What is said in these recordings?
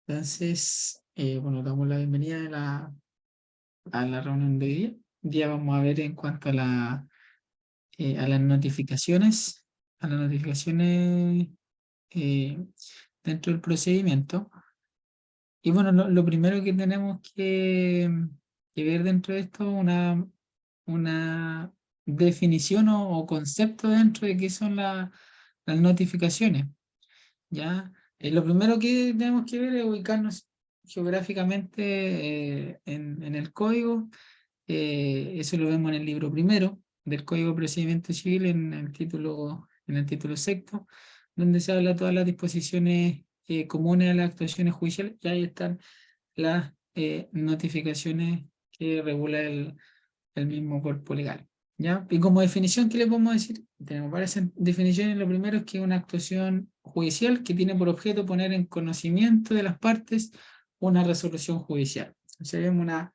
Entonces, bueno, damos la bienvenida a la reunión de hoy día. Hoy día vamos a ver en cuanto a las notificaciones, eh, dentro del procedimiento. Y bueno, lo primero que tenemos que ver dentro de esto, una definición o concepto dentro de qué son las notificaciones. ¿Ya? Lo primero que tenemos que ver es ubicarnos geográficamente en el código. Eso lo vemos en el libro primero del Código de Procedimiento Civil, en el título sexto, donde se habla de todas las disposiciones comunes a las actuaciones judiciales, y ahí están las notificaciones que regula el mismo cuerpo legal. ¿Ya? Y como definición, ¿qué le podemos decir? Tenemos varias definiciones. Lo primero es que es una actuación judicial que tiene por objeto poner en conocimiento de las partes una resolución judicial. Entonces vemos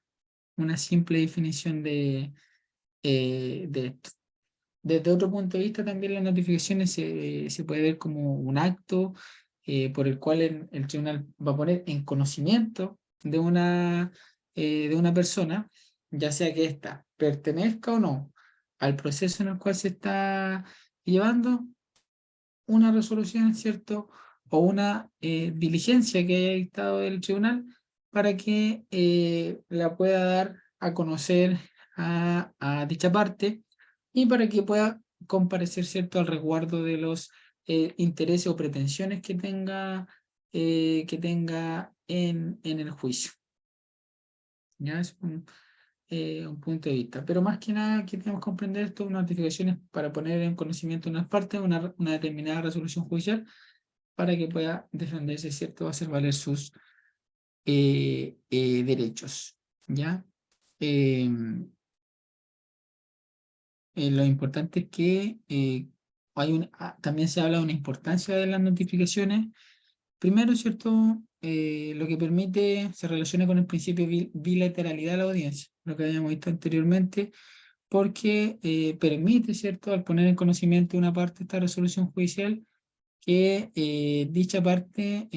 una simple definición de esto. Desde otro punto de vista, también las notificaciones se puede ver como un acto por el cual el tribunal va a poner en conocimiento de una persona, ya sea que ésta pertenezca o no al proceso en el cual se está llevando una resolución, ¿cierto? O una diligencia que haya dictado el tribunal para que la pueda dar a conocer a dicha parte y para que pueda comparecer, ¿cierto?, al resguardo de los intereses o pretensiones que tenga en el juicio. ¿Ya? Es un punto de vista. Pero más que nada, que tenemos que comprender esto, notificaciones para poner en conocimiento de unas partes una determinada resolución judicial para que pueda defenderse, ¿cierto?, hacer valer sus derechos. ¿Ya? Eh, lo importante es que también se habla de una importancia de las notificaciones. Primero, ¿cierto? Lo que permite se relaciona con el principio de bilateralidad de la audiencia, lo que habíamos visto anteriormente, porque permite, ¿cierto?, al poner en conocimiento de una parte esta resolución judicial, que dicha parte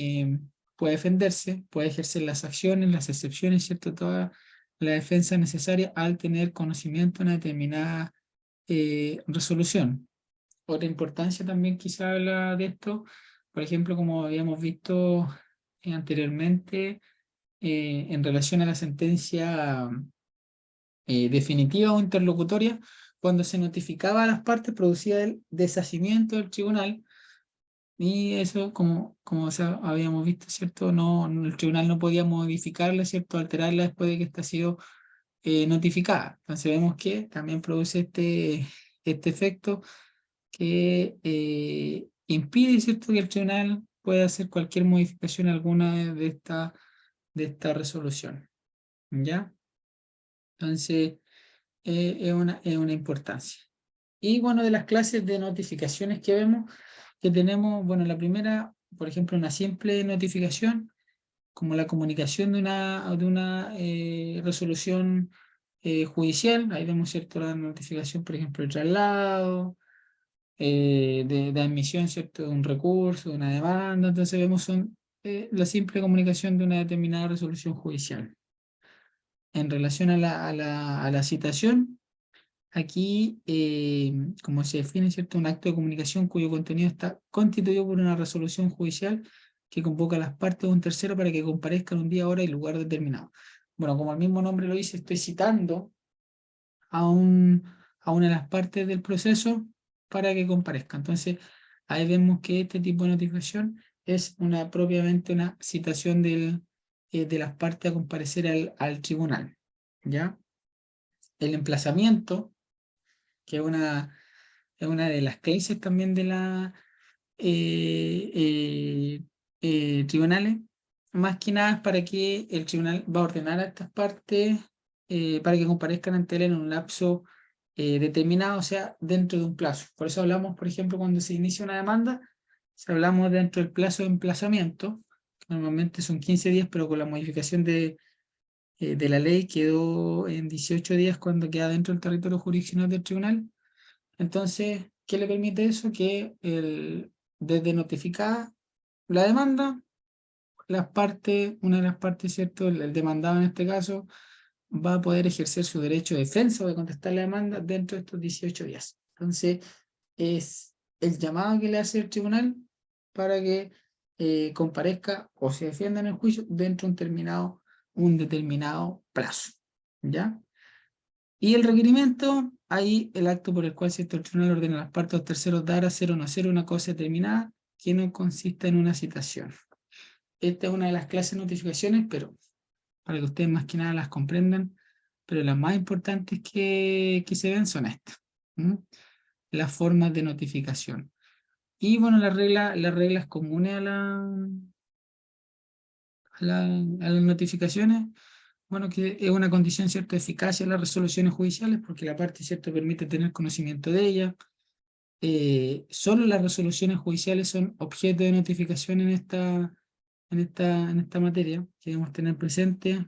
puede defenderse, puede ejercer las acciones, las excepciones, ¿cierto?, toda la defensa necesaria al tener conocimiento de una determinada resolución. Otra importancia también quizá habla de esto, por ejemplo, como habíamos visto anteriormente, en relación a la sentencia definitiva o interlocutoria, cuando se notificaba a las partes producía el deshacimiento del tribunal, y eso, como habíamos visto, ¿cierto? El tribunal no podía modificarla, ¿cierto? Alterarla después de que esta ha sido notificada. Entonces vemos que también produce este efecto que impide, ¿cierto?, que el tribunal pueda hacer cualquier modificación alguna de esta resolución. ¿Ya? Entonces, es una importancia. Y bueno, de las clases de notificaciones que vemos, que tenemos, bueno, la primera, por ejemplo, una simple notificación, como la comunicación de una resolución judicial. Ahí vemos, ¿cierto?, la notificación, por ejemplo, de traslado, de admisión, ¿cierto?, de un recurso, de una demanda. Entonces vemos la simple comunicación de una determinada resolución judicial. En relación a la citación, aquí, como se define, ¿cierto?, un acto de comunicación cuyo contenido está constituido por una resolución judicial que convoca a las partes de un tercero para que comparezcan un día, hora y lugar determinado. Bueno, como el mismo nombre lo dice, estoy citando a, un, a una de las partes del proceso para que comparezca. Entonces, ahí vemos que este tipo de notificación es propiamente una citación de las partes a comparecer al tribunal. ¿Ya? El emplazamiento, que es una de las clases también de la tribunales, más que nada es para que el tribunal va a ordenar a estas partes para que comparezcan ante él en un lapso determinado, o sea, dentro de un plazo. Por eso hablamos, por ejemplo, cuando se inicia una demanda, si hablamos dentro del plazo de emplazamiento, que normalmente son 15 días, pero con la modificación de la ley quedó en 18 días cuando queda dentro del territorio jurisdiccional del tribunal. Entonces, ¿qué le permite eso? Que desde notificada la demanda, las partes, una de las partes, ¿cierto? El demandado en este caso, va a poder ejercer su derecho de defensa o de contestar la demanda dentro de estos 18 días. Entonces, es el llamado que le hace el tribunal para que comparezca o se defienda en el juicio dentro de un determinado plazo. ¿Ya? Y el requerimiento, ahí el acto por el cual el tribunal ordena a las partes o terceros dar, hacer o no hacer una cosa determinada que no consista en una citación. Esta es una de las clases de notificaciones, pero para que ustedes más que nada las comprendan, pero las más importantes que se ven son estas. Las formas de notificación. Y bueno, las reglas comunes a las notificaciones, bueno, que es una condición, ¿cierto?, de eficacia de las resoluciones judiciales, porque la parte, ¿cierto?, permite tener conocimiento de ella. Solo las resoluciones judiciales son objeto de notificación en esta materia, que debemos tener presente.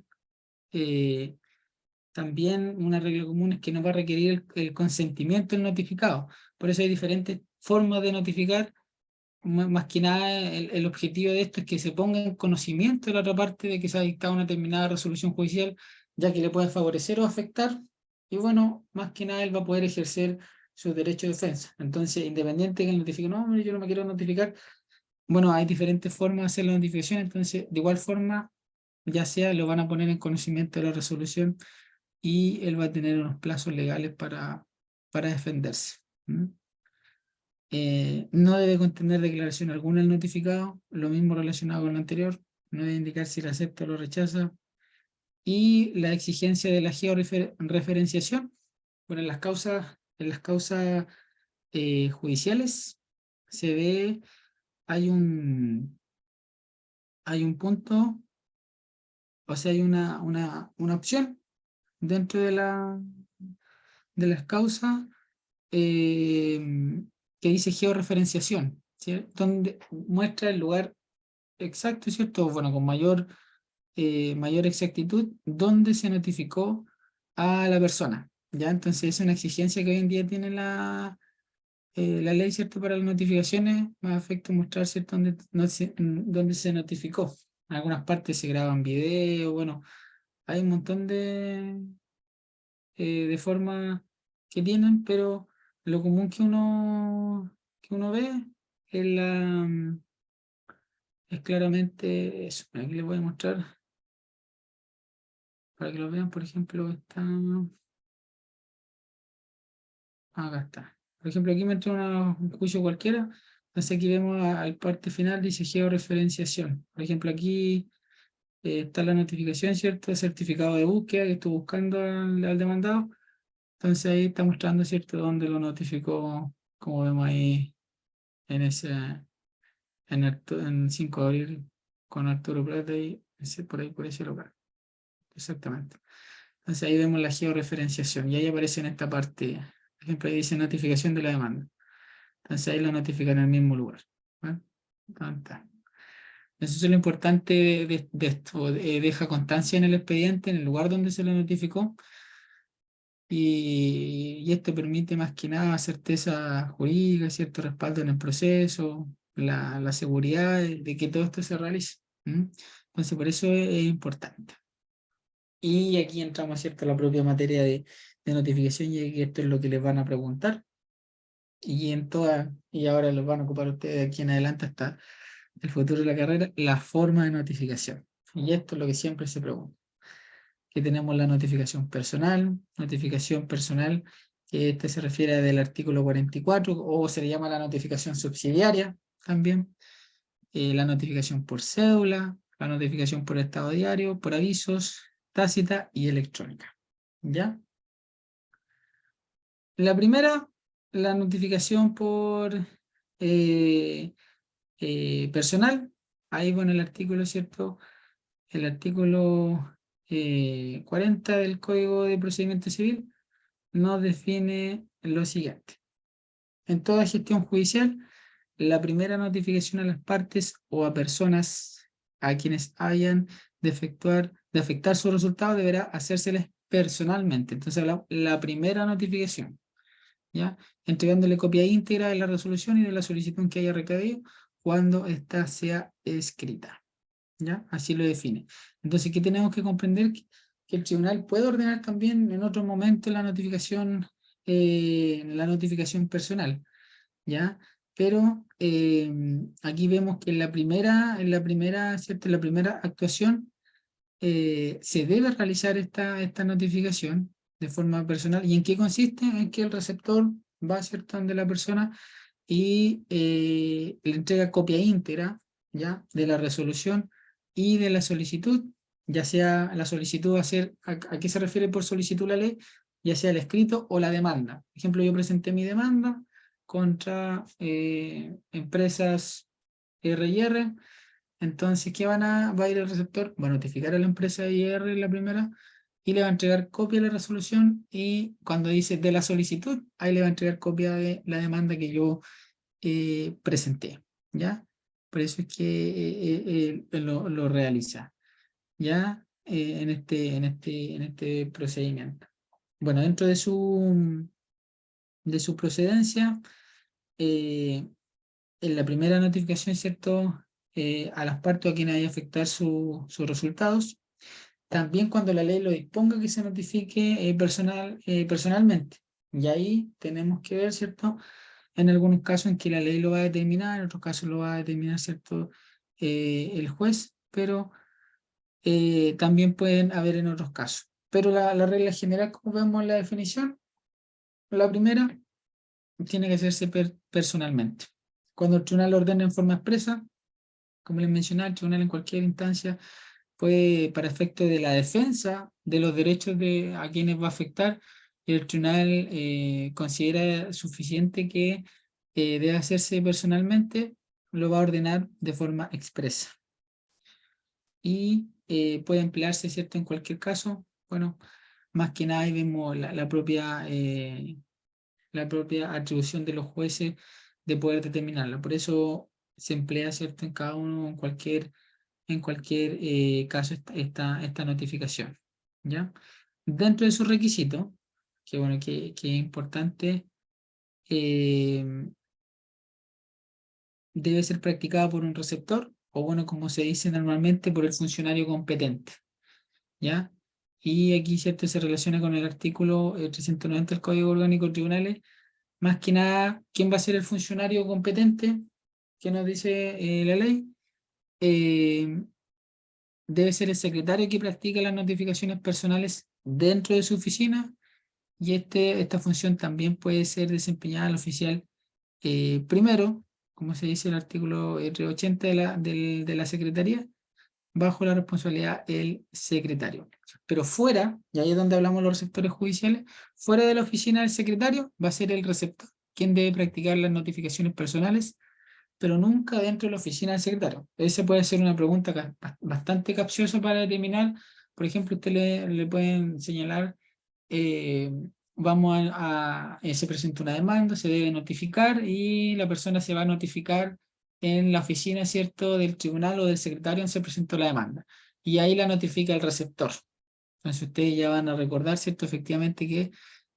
También una regla común es que no va a requerir el consentimiento del notificado. Por eso hay diferentes formas de notificar. Más que nada, el objetivo de esto es que se ponga en conocimiento de la otra parte de que se ha dictado una determinada resolución judicial, ya que le puede favorecer o afectar. Y bueno, más que nada él va a poder ejercer su derecho de defensa. Entonces, independiente de que él notifique, no, hombre, yo no me quiero notificar. Bueno, hay diferentes formas de hacer la notificación. Entonces, de igual forma, ya sea lo van a poner en conocimiento de la resolución y él va a tener unos plazos legales para defenderse. No debe contener declaración alguna el notificado, lo mismo relacionado con lo anterior, no debe indicar si la acepta o lo rechaza. Y la exigencia de la georreferenciación, bueno, en las causas judiciales se ve, hay un punto, o sea, hay una opción dentro de las causas eh, que dice georreferenciación, ¿sí? Donde muestra el lugar exacto, ¿cierto? Bueno, con mayor exactitud, donde se notificó a la persona, ¿ya? Entonces es una exigencia que hoy en día tiene la ley, ¿cierto? Para las notificaciones, más afecta mostrar, ¿cierto? Dónde se notificó. En algunas partes se graban videos, bueno, hay un montón de formas que tienen, pero lo común que uno ve es es claramente eso. Aquí les voy a mostrar para que lo vean. Por ejemplo, acá está. Por ejemplo, aquí me entró un juicio cualquiera. Entonces aquí vemos al parte final, dice georreferenciación. Por ejemplo, aquí está la notificación, ¿cierto? El certificado de búsqueda que estoy buscando al demandado. Entonces ahí está mostrando, ¿cierto?, dónde lo notificó, como vemos ahí en ese, en 5 de abril, con Arturo Prat ahí, por ahí, por ese lugar. Exactamente. Entonces ahí vemos la georreferenciación y ahí aparece en esta parte, por ejemplo, ahí dice notificación de la demanda. Entonces ahí lo notifican en el mismo lugar. ¿Vale? Eso es lo importante de esto. Deja constancia en el expediente, en el lugar donde se lo notificó, y esto permite más que nada certeza jurídica, cierto respaldo en el proceso, la seguridad de que todo esto se realice. Entonces por eso es importante. Y aquí entramos, ¿cierto?, a la propia materia de notificación, y que esto es lo que les van a preguntar. Y ahora los van a ocupar ustedes aquí en adelante hasta el futuro de la carrera, la forma de notificación. Y esto es lo que siempre se pregunta. Que tenemos la notificación personal, que este se refiere del artículo 44, o se le llama la notificación subsidiaria también. La notificación por cédula, la notificación por estado diario, por avisos, tácita y electrónica. ¿Ya? La primera, la notificación por personal. Ahí, bueno, el artículo, ¿cierto? El artículo 40 del Código de Procedimiento Civil nos define lo siguiente. En toda gestión judicial, la primera notificación a las partes o a personas a quienes hayan de afectar su resultado deberá hacérseles personalmente. Entonces, la primera notificación, ¿ya? Entregándole copia íntegra de la resolución y de la solicitud que haya recaído cuando ésta sea escrita. ¿ya? Así lo define. Entonces, ¿qué tenemos que comprender? Que el tribunal puede ordenar también en otro momento la notificación personal, ¿ya? Pero aquí vemos que ¿cierto? En la primera actuación se debe realizar esta notificación de forma personal. ¿Y en qué consiste? En que el receptor va, ¿cierto?, donde la persona y le entrega copia íntegra, ¿ya?, de la resolución y de la solicitud, ya sea la solicitud ¿a qué se refiere por solicitud la ley? Ya sea el escrito o la demanda. Por ejemplo, yo presenté mi demanda contra empresas R&R. Entonces, va a ir el receptor? Va a notificar a la empresa IR la primera y le va a entregar copia de la resolución, y cuando dice de la solicitud, ahí le va a entregar copia de la demanda que yo presenté, ¿ya? Por eso es que lo realiza, ¿ya? En este procedimiento. Bueno, dentro de su procedencia, eh, en la primera notificación, ¿cierto? A las partes a quienes hay afectar sus resultados. También cuando la ley lo disponga que se notifique personalmente. Y ahí tenemos que ver, ¿cierto? En algunos casos en que la ley lo va a determinar, en otros casos lo va a determinar, ¿cierto? El juez, pero también pueden haber en otros casos. Pero la regla general, como vemos en la definición, la primera tiene que hacerse personalmente. Cuando el tribunal lo ordena en forma expresa, como les mencionaba, el tribunal en cualquier instancia puede, para efecto de la defensa de los derechos de a quienes va a afectar, el tribunal considera suficiente que debe hacerse personalmente, lo va a ordenar de forma expresa. Y puede emplearse, ¿cierto?, en cualquier caso. Bueno, más que nada ahí vemos la propia atribución de los jueces de poder determinarla. Por eso se emplea, ¿cierto?, en cada uno, en cualquier caso esta notificación, ¿ya? Dentro de sus requisitos, que bueno, que es importante, eh, debe ser practicada por un receptor, o bueno, como se dice normalmente, por el funcionario competente, ¿ya? Y aquí, ¿cierto?, se relaciona con el artículo 390 del Código Orgánico de Tribunales. Más que nada, ¿quién va a ser el funcionario competente que nos dice la ley? Eh, Debe ser el secretario que practica las notificaciones personales dentro de su oficina, y esta función también puede ser desempeñada al oficial primero, como se dice en el artículo 80 de la Secretaría, bajo la responsabilidad del secretario. Pero fuera, y ahí es donde hablamos de los receptores judiciales, fuera de la oficina del secretario va a ser el receptor quien debe practicar las notificaciones personales, pero nunca dentro de la oficina del secretario. Esa puede ser una pregunta bastante capciosa para determinar. Por ejemplo, usted le pueden señalar, eh, se presenta una demanda, se debe notificar y la persona se va a notificar en la oficina, ¿cierto?, del tribunal o del secretario donde se presentó la demanda. Y ahí la notifica el receptor. Entonces ustedes ya van a recordar, ¿cierto?, efectivamente que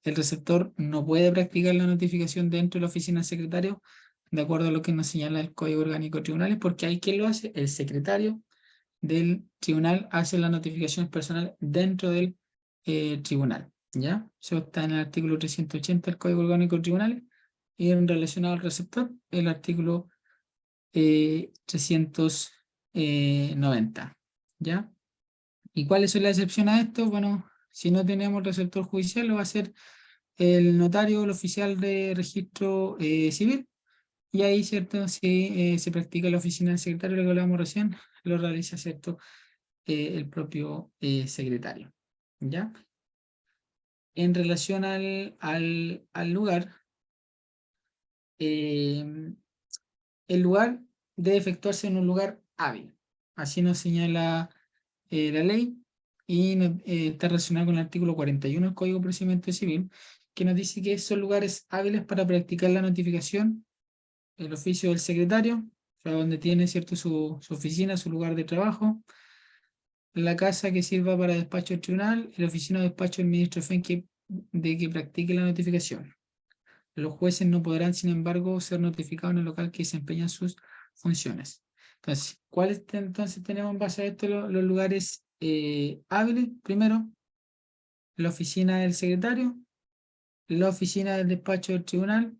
el receptor no puede practicar la notificación dentro de la oficina del secretario, de acuerdo a lo que nos señala el Código Orgánico de Tribunales, porque ahí ¿quién lo hace? El secretario del tribunal hace la notificación personal dentro del tribunal, ¿ya? Eso está en el artículo 380 del Código Orgánico de Tribunales, y en relacionado al receptor, el artículo 390, ¿ya? ¿Y cuáles son las excepciones a esto? Bueno, si no tenemos receptor judicial, lo va a hacer el notario o el oficial de registro civil, y ahí, ¿cierto? Si se practica la oficina del secretario, lo que hablábamos recién, lo realiza, ¿cierto?, el propio secretario, ¿ya? En relación al lugar, eh, el lugar debe efectuarse en un lugar hábil. Así nos señala la ley, y está relacionado con el artículo 41 del Código de Procedimiento Civil, que nos dice que son lugares hábiles para practicar la notificación, el oficio del secretario, o sea, donde tiene, ¿cierto?, su oficina, su lugar de trabajo, la casa que sirva para despacho del tribunal, la oficina o despacho del ministro de que practique la notificación. Los jueces no podrán, sin embargo, ser notificados en el local que desempeñan sus funciones. Entonces, ¿cuáles entonces tenemos en base a esto los lugares hábiles? Primero, la oficina del secretario, la oficina del despacho del tribunal,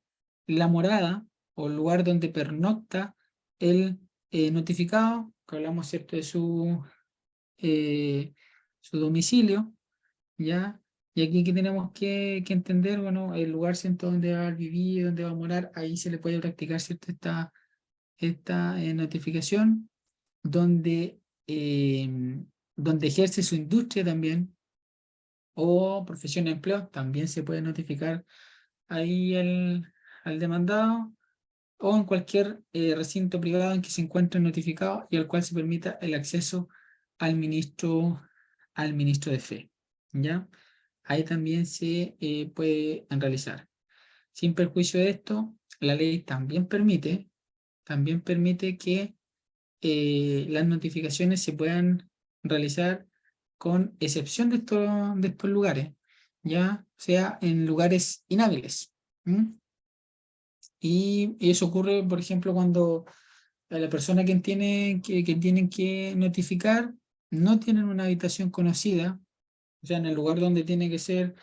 la morada o el lugar donde pernocta el notificado, que hablamos, ¿cierto?, de su domicilio, ¿ya? Y aquí que tenemos que entender, bueno, el lugar, ¿cierto?, donde va a vivir, donde va a morar, ahí se le puede practicar, ¿cierto?, esta notificación, donde, donde ejerce su industria también, o profesión de empleo, también se puede notificar ahí al demandado, o en cualquier recinto privado en que se encuentre notificado y al cual se permita el acceso al ministro de fe, ¿ya? Ahí también se puede realizar. Sin perjuicio de esto, la ley también permite que las notificaciones se puedan realizar con excepción de estos lugares, ya sea en lugares inhábiles. ¿Mm? Y eso ocurre, por ejemplo, cuando a la persona que tienen que notificar no tienen una habitación conocida, o sea, en el lugar donde tiene que ser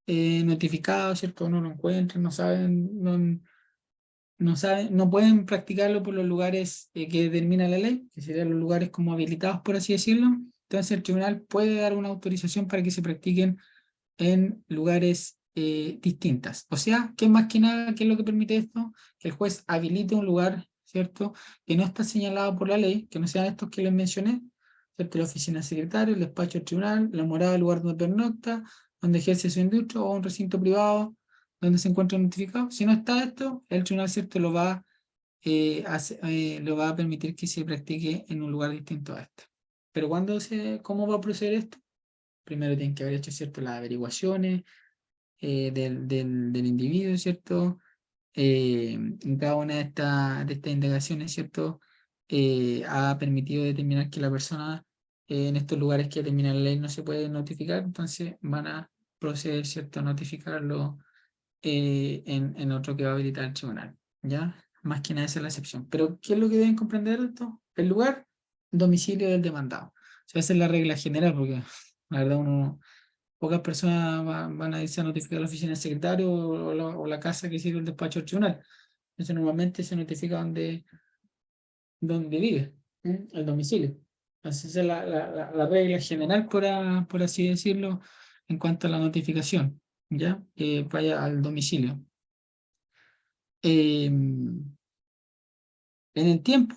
notificado, ¿cierto? No lo encuentran, no saben, no pueden practicarlo por los lugares que determina la ley, que serían los lugares como habilitados, por así decirlo. Entonces el tribunal puede dar una autorización para que se practiquen en lugares distintas. O sea, que más que nada, ¿qué es lo que permite esto? Que el juez habilite un lugar, ¿cierto?, que no está señalado por la ley, que no sean estos que les mencioné, ¿cierto? La oficina del secretario, el despacho del tribunal, la morada, el lugar donde pernocta, donde ejerce su industria, o un recinto privado donde se encuentra notificado. Si no está esto, el tribunal, ¿cierto?, lo va a permitir que se practique en un lugar distinto a este. Pero ¿cómo va a proceder esto? Primero tienen que haber hecho, ¿cierto?, las averiguaciones del individuo, ¿cierto? En cada una de estas indagaciones, ¿cierto?, ha permitido determinar que la persona en estos lugares que determina la ley no se puede notificar, entonces van a proceder, ¿cierto?, a notificarlo en otro que va a habilitar el tribunal, ¿ya? Más que nada esa es la excepción. Pero, ¿qué es lo que deben comprender de esto? El lugar, domicilio del demandado. O sea, esa es la regla general, porque la verdad pocas personas van a irse a notificar a la oficina del secretario o la casa que sirve el despacho del tribunal. Entonces, normalmente se notifica donde vive, el domicilio. Entonces, esa es la regla general, por así decirlo, en cuanto a la notificación, ¿ya? Que vaya al domicilio. En el tiempo,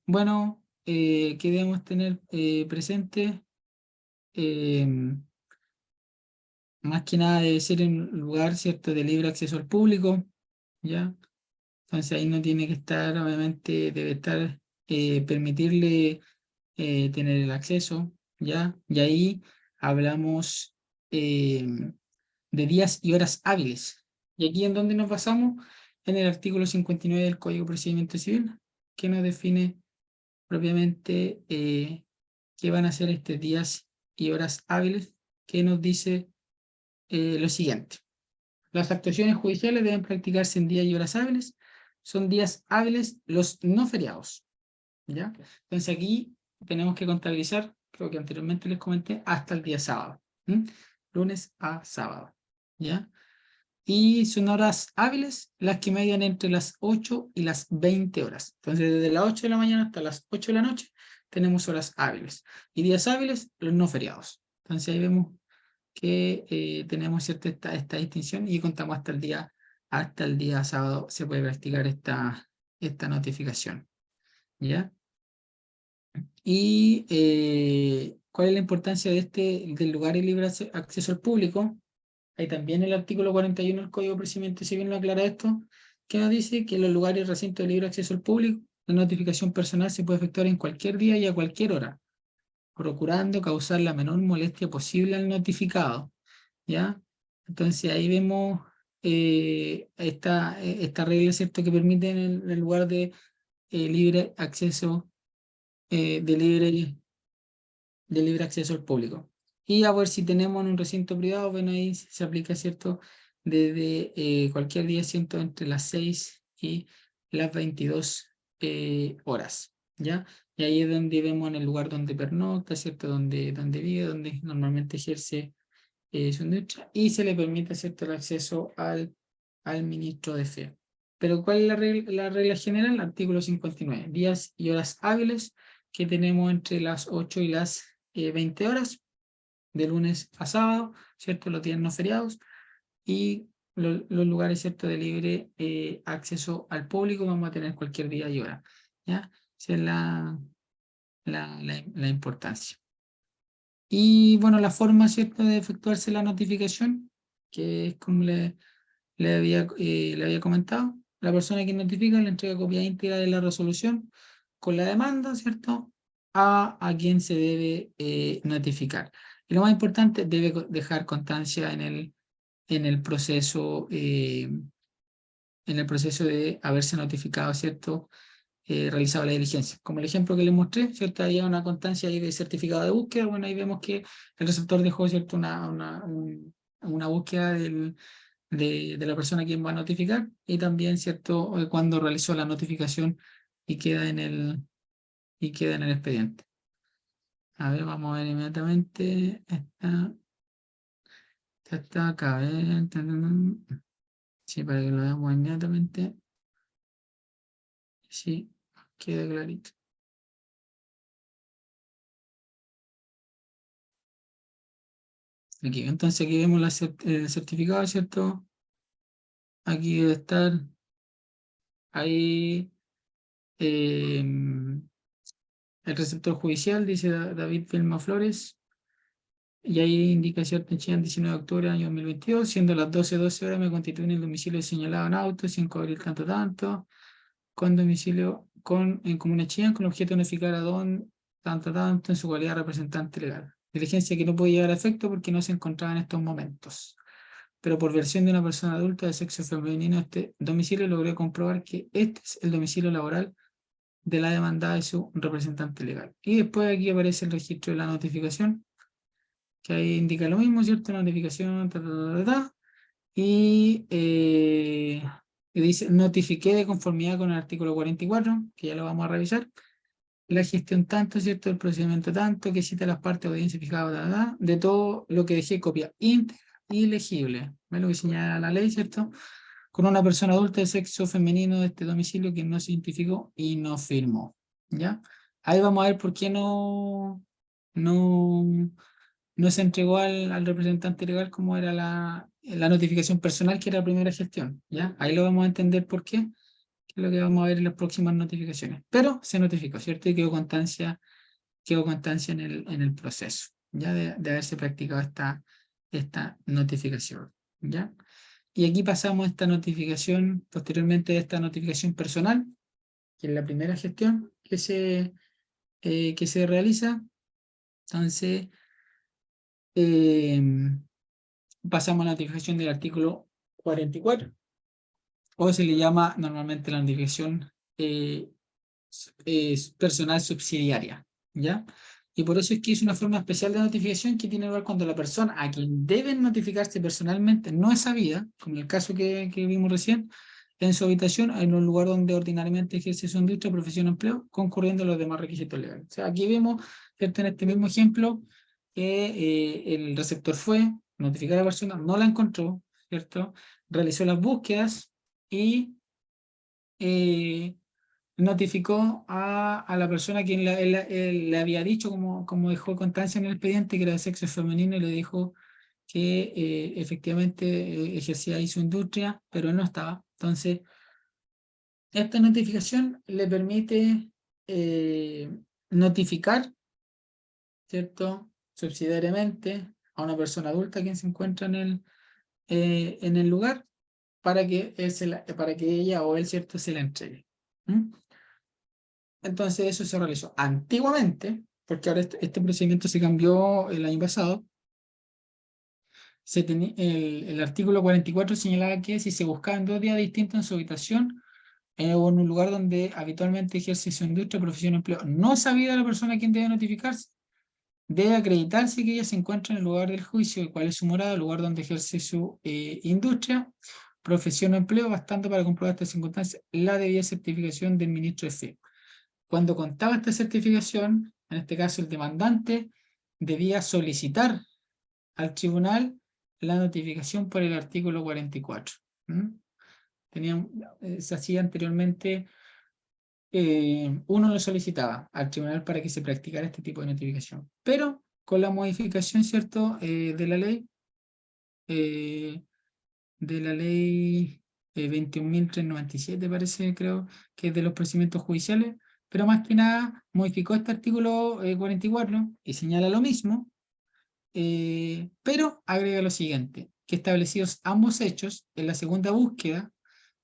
bueno, que debemos tener presente, más que nada debe ser en un lugar, ¿cierto?, de libre acceso al público, ¿ya? Entonces ahí no tiene que estar, obviamente, debe estar, permitirle tener el acceso, ¿ya? Y ahí hablamos eh, de días y horas hábiles. ¿Y aquí en dónde nos basamos? En el artículo 59 del Código de Procedimiento Civil, que nos define propiamente qué van a ser estos días y horas hábiles, que nos dice lo siguiente. Las actuaciones judiciales deben practicarse en días y horas hábiles. Son días hábiles los no feriados, ¿ya? Entonces aquí tenemos que contabilizar, creo que anteriormente les comenté, hasta el día sábado, lunes a sábado, ¿ya? Y son horas hábiles las que median entre las 8 y las 20 horas. Entonces, desde las 8 de la mañana hasta las 8 de la noche tenemos horas hábiles. Y días hábiles, los no feriados. Entonces ahí vemos que tenemos cierta esta distinción y contamos hasta el día sábado se puede practicar esta notificación, ¿ya? Y ¿cuál es la importancia del lugar y libre acceso al público? Ahí también el artículo 41 del Código de Procedimiento Civil nos aclara esto, que nos dice que en los lugares y recintos de libre acceso al público, la notificación personal se puede efectuar en cualquier día y a cualquier hora, procurando causar la menor molestia posible al notificado, ¿ya? Entonces ahí vemos esta regla, ¿cierto?, que permite en el lugar de libre acceso, de libre acceso al público. Y a ver si tenemos en un recinto privado, bueno, ahí se aplica, ¿cierto?, desde cualquier día, ¿cierto?, entre las 6 y las 22 horas, ¿ya? Y ahí es donde vemos en el lugar donde pernocta, ¿cierto? Donde vive, donde normalmente ejerce su industria, y se le permite, ¿cierto?, el acceso al ministro de fe. Pero ¿cuál es la regla general? Artículo 59. Días y horas hábiles que tenemos entre las 8 y las 20 horas, de lunes a sábado, ¿cierto? Los días no feriados, y los lugares, ¿cierto?, de libre acceso al público, vamos a tener cualquier día y hora, ¿ya? Esa es la importancia. Y bueno, la forma, ¿cierto?, de efectuarse la notificación, que es como le había comentado, la persona que notifica le entrega copia íntegra de la resolución con la demanda, ¿cierto?, a quien se debe notificar. Y lo más importante, debe dejar constancia en el proceso de haberse notificado, ¿cierto?, realizado la diligencia. Como el ejemplo que les mostré, ¿cierto? Había una constancia ahí de certificado de búsqueda. Bueno, ahí vemos que el receptor dejó, ¿cierto?, una búsqueda de la persona a quien va a notificar, y también, ¿cierto?, cuando realizó la notificación y queda en el expediente. A ver, vamos a ver inmediatamente. Está acá. A ver. Sí, para que lo veamos inmediatamente. Sí, queda clarito. Aquí, entonces aquí vemos el certificado, ¿cierto? Aquí debe estar ahí el receptor judicial, dice David Vilma Flores, y ahí indica, ¿cierto?, en Chillán, 19 de octubre del año 2022, siendo las 12:12 horas, me constituye en el domicilio señalado en auto, 5 de abril tanto, con domicilio en Comuna Chillán, con objeto de notificar a don tanto en su calidad de representante legal. Diligencia que no puede llevar a efecto porque no se encontraba en estos momentos, pero por versión de una persona adulta de sexo femenino, este domicilio logró comprobar que este es el domicilio laboral de la demandada y su representante legal. Y después aquí aparece el registro de la notificación, que ahí indica lo mismo, ¿cierto? Notificación, y dice, notifiqué de conformidad con el artículo 44, que ya lo vamos a revisar, la gestión tanto, ¿cierto?, el procedimiento tanto, que cita las partes de audiencia fijada, de todo lo que dejé copia íntegra y legible. ¿Ves lo que señala la ley, cierto? Con una persona adulta de sexo femenino de este domicilio que no se identificó y no firmó, ¿ya? Ahí vamos a ver por qué no, no se entregó al representante legal como era la notificación personal, que era la primera gestión, ¿ya? Ahí lo vamos a entender por qué, que es lo que vamos a ver en las próximas notificaciones. Pero se notificó, ¿cierto? Y quedó constancia en el proceso, ¿ya? De haberse practicado esta notificación, ¿ya? Y aquí pasamos a esta notificación, posteriormente a esta notificación personal, que es la primera gestión que se realiza. Entonces, pasamos a la notificación del artículo 44, o se le llama normalmente la notificación personal subsidiaria, ¿ya? Y por eso es que es una forma especial de notificación que tiene lugar cuando la persona a quien deben notificarse personalmente no es sabida, como en el caso que vimos recién, en su habitación, en un lugar donde ordinariamente ejerce su industria, profesión o empleo, concurriendo a los demás requisitos legales. O sea, aquí vemos, ¿cierto?, en este mismo ejemplo, que el receptor fue, notificar a la persona, no la encontró, ¿cierto? Realizó las búsquedas y eh, notificó a la persona a quien él le había dicho, como dejó constancia en el expediente, que era de sexo femenino, y le dijo que efectivamente ejercía ahí su industria, pero él no estaba. Entonces, esta notificación le permite notificar, ¿cierto?, subsidiariamente a una persona adulta quien se encuentra en el lugar, para que para que ella o él, ¿cierto?, se la entregue. ¿Mm? Entonces eso se realizó antiguamente, porque ahora este procedimiento se cambió el año pasado. El artículo 44 señalaba que si se buscaba en 2 días distintos en su habitación o en un lugar donde habitualmente ejerce su industria, profesión o empleo, no sabía la persona a quien debe notificarse, debe acreditarse que ella se encuentra en el lugar del juicio, el cual es su morada, el lugar donde ejerce su industria, profesión o empleo, bastando para comprobar estas circunstancias la debida certificación del ministro de fe. cuando contaba esta certificación, en este caso el demandante, debía solicitar al tribunal la notificación por el artículo 44. Se hacía anteriormente, uno lo solicitaba al tribunal para que se practicara este tipo de notificación. Pero con la modificación, ¿cierto?, eh, de la ley 21.397, parece, creo, que es de los procedimientos judiciales, pero más que nada modificó este artículo 44 y señala lo mismo, pero agrega lo siguiente, que establecidos ambos hechos, en la segunda búsqueda,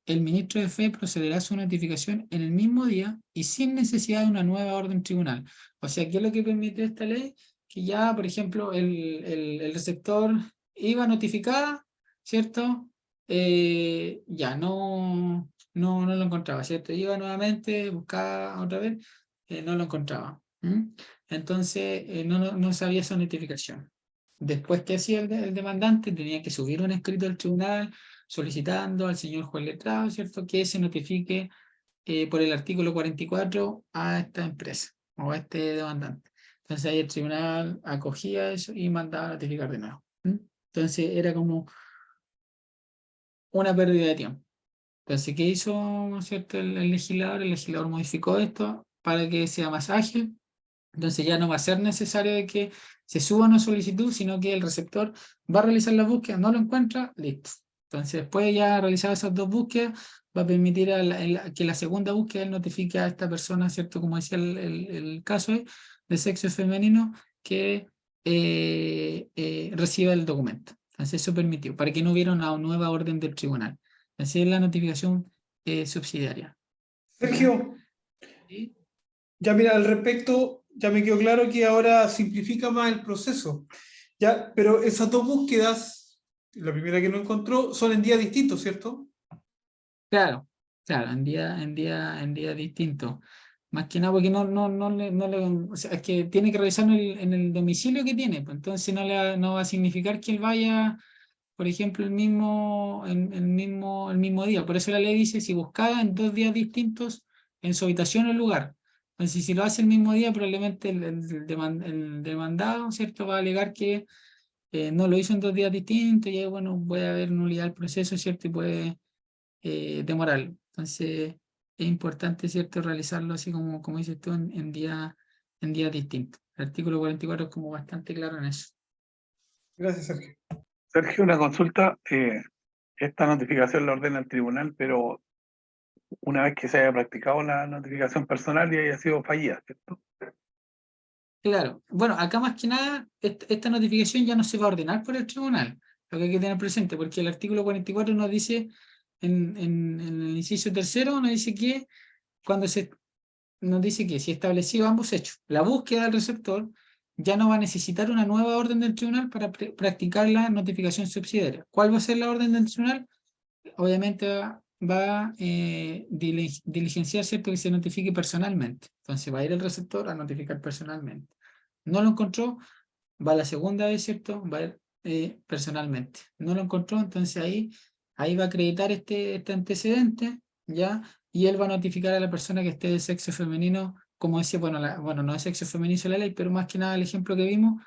el ministro de Fe procederá a su notificación en el mismo día y sin necesidad de una nueva orden tribunal. O sea, ¿qué es lo que permite esta ley? Que ya, por ejemplo, el receptor iba notificada, ¿cierto? Ya no lo encontraba, ¿cierto? Iba nuevamente, buscaba otra vez, no lo encontraba. Entonces, no sabía esa notificación. Después, ¿qué hacía el demandante? Tenía que subir un escrito al tribunal solicitando al señor juez letrado, ¿cierto?, que se notifique por el artículo 44 a esta empresa o a este demandante. Entonces ahí el tribunal acogía eso y mandaba a notificar de nuevo. Entonces era como una pérdida de tiempo. Entonces, ¿qué hizo, cierto, el legislador? El legislador modificó esto para que sea más ágil. Entonces ya no va a ser necesario de que se suba una solicitud, sino que el receptor va a realizar la búsqueda, no lo encuentra, listo. Entonces después ya realizar esas dos búsquedas, va a permitir que la segunda búsqueda él notifique a esta persona, ¿cierto? Como decía el caso de sexo femenino, que reciba el documento. Entonces eso permitió, para que no hubiera una nueva orden del tribunal. Así es la notificación subsidiaria. ¿Ya? Sergio, ¿Sí? ya mira, al respecto, ya me quedó claro que ahora simplifica más el proceso. Ya, pero esas dos búsquedas, la primera que no encontró, son en días distintos, ¿cierto? Claro, claro, en día distinto. Más que nada porque o sea, es que tiene que revisarlo en el domicilio que tiene, pues entonces no va a significar que él vaya, por ejemplo, el mismo día. Por eso la ley dice si buscaba en 2 días distintos en su habitación o lugar. Entonces, si lo hace el mismo día, probablemente el demandado, ¿cierto?, va a alegar que no lo hizo en 2 días distintos y ahí, bueno, puede haber nulidad del proceso, ¿cierto? Y puede demorarlo. Entonces, es importante, ¿cierto?, realizarlo así como dices tú, en días distintos. El artículo 44 es como bastante claro en eso. Gracias, Sergio. Sergio, una consulta. Esta notificación la ordena el tribunal, pero una vez que se haya practicado la notificación personal y haya sido fallida, ¿cierto? Claro, bueno, acá más que nada, esta notificación ya no se va a ordenar por el tribunal, lo que hay que tener presente, porque el artículo 44 nos dice, en el inciso tercero, nos dice que nos dice que si establecido ambos hechos, la búsqueda del receptor ya no va a necesitar una nueva orden del tribunal para practicar la notificación subsidiaria. ¿Cuál va a ser la orden del tribunal? Obviamente va a diligenciar, ¿cierto?, que se notifique personalmente. Entonces va a ir el receptor a notificar personalmente. No lo encontró, va la segunda vez, ¿cierto? Va a ir personalmente. No lo encontró, entonces ahí va a acreditar este antecedente, ¿ya? Y él va a notificar a la persona que esté de sexo femenino, como decía, bueno, no de sexo femenino hizo la ley, pero más que nada el ejemplo que vimos,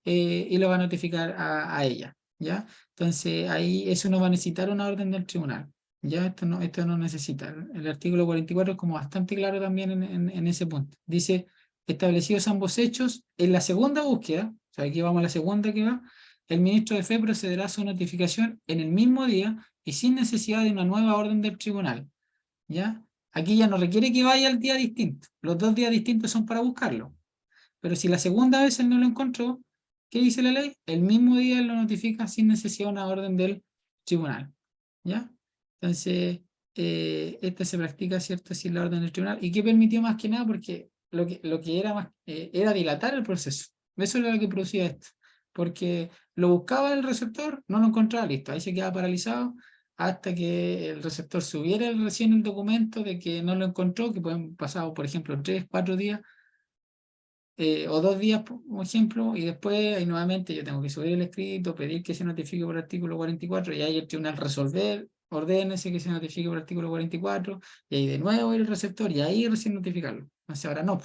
y lo va a notificar a ella, ¿ya? Entonces ahí eso no va a necesitar una orden del tribunal, ¿ya? Esto no necesita. El artículo 44 es como bastante claro también en ese punto. Dice, establecidos ambos hechos, en la segunda búsqueda, o sea, aquí vamos a la segunda que va, el ministro de Fe procederá a su notificación en el mismo día y sin necesidad de una nueva orden del tribunal, ¿ya? Aquí ya no requiere que vaya al día distinto. Los 2 días distintos son para buscarlo. Pero si la segunda vez él no lo encontró, ¿qué dice la ley? El mismo día él lo notifica sin necesidad de una orden del tribunal. ¿Ya? Entonces, esta se practica, ¿cierto?, sin la orden del tribunal. ¿Y qué permitió más que nada? Porque lo que era más, era dilatar el proceso. Eso era lo que producía esto. Porque lo buscaba el receptor, no lo encontraba, listo. Ahí se quedaba paralizado hasta que el receptor subiera recién el documento de que no lo encontró, que pueden pasar, por ejemplo, 3, 4 días o 2 días, por ejemplo, y después ahí nuevamente yo tengo que subir el escrito, pedir que se notifique por artículo 44 y ahí el tribunal resolver ordénese que se notifique por el artículo 44, y ahí de nuevo ir al receptor, y ahí recién notificarlo. Entonces ahora no.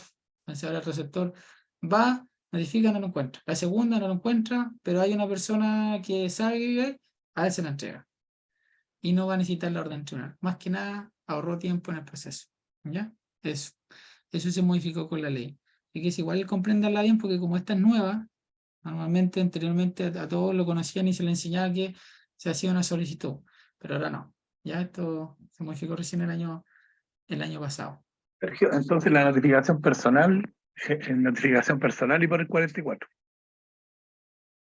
Entonces ahora el receptor va, notifica, no lo encuentra. La segunda no lo encuentra, pero hay una persona que sabe que vive ahí, a él se la entrega. Y no va a necesitar la orden tribunal. Más que nada, ahorró tiempo en el proceso. ¿Ya? Eso se modificó con la ley. Y que es igual comprenderla bien, porque como esta es nueva, normalmente anteriormente a todos lo conocían y se les enseñaba que se hacía una solicitud, pero ahora no. Ya esto se modificó recién el año pasado. Sergio, entonces la notificación personal, notificación personal y por el 44.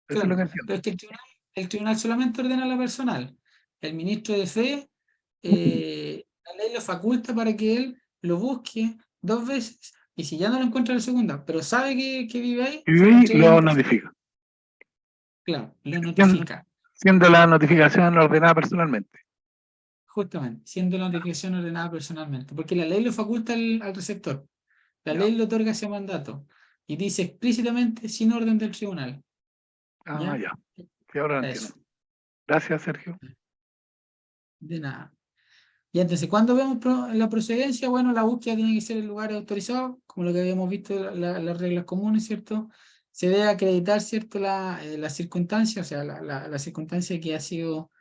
Eso es lo Claro, que entiendo. pero es que el tribunal solamente ordena la personal. El ministro de Fe, la ley lo faculta para que él lo busque 2 veces. Y si ya no lo encuentra la segunda, pero sabe que vive ahí, se lo Y entrega lo en persona. notifica. Claro, lo Siendo, notifica. siendo la notificación ordenada personalmente. Justamente, siendo la notificación ordenada personalmente. Porque la ley lo faculta al receptor. La Ya. ley le otorga ese mandato. Y dice explícitamente sin orden del tribunal. Ah, ¿Ya? ya. Sí, ahora lo entiendo. Eso. Gracias, Sergio. De nada. Y entonces, cuando vemos la procedencia, bueno, la búsqueda tiene que ser en lugares autorizados, como lo que habíamos visto, las reglas comunes, ¿cierto? Se debe acreditar, ¿cierto? La circunstancia, o sea, la circunstancia que ha sido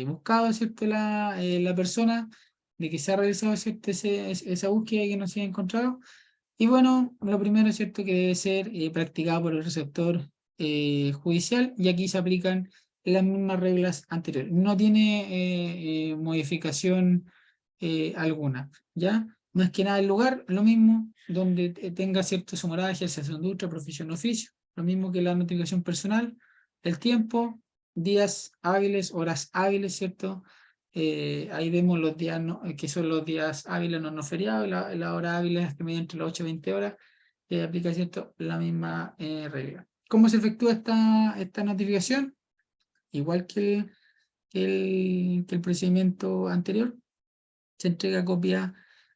buscado, ¿cierto? La persona, de que se ha realizado, ¿cierto? Esa búsqueda y que no se ha encontrado. Y bueno, lo primero, ¿cierto? Que debe ser practicado por el receptor judicial, y aquí se aplican las mismas reglas anteriores. No tiene modificación alguna, ¿ya? Más que nada el lugar, lo mismo, donde tenga cierto su morada, ejercicio de otra profesión, oficio, lo mismo que la notificación personal, el tiempo, días hábiles, horas hábiles, ¿cierto? Ahí vemos los días, que son los días hábiles, no feriados, la hora hábil es que media entre las 8 y 20 horas, aplica, ¿cierto?, la misma regla. ¿Cómo se efectúa esta notificación? Igual que el procedimiento anterior, se entrega copia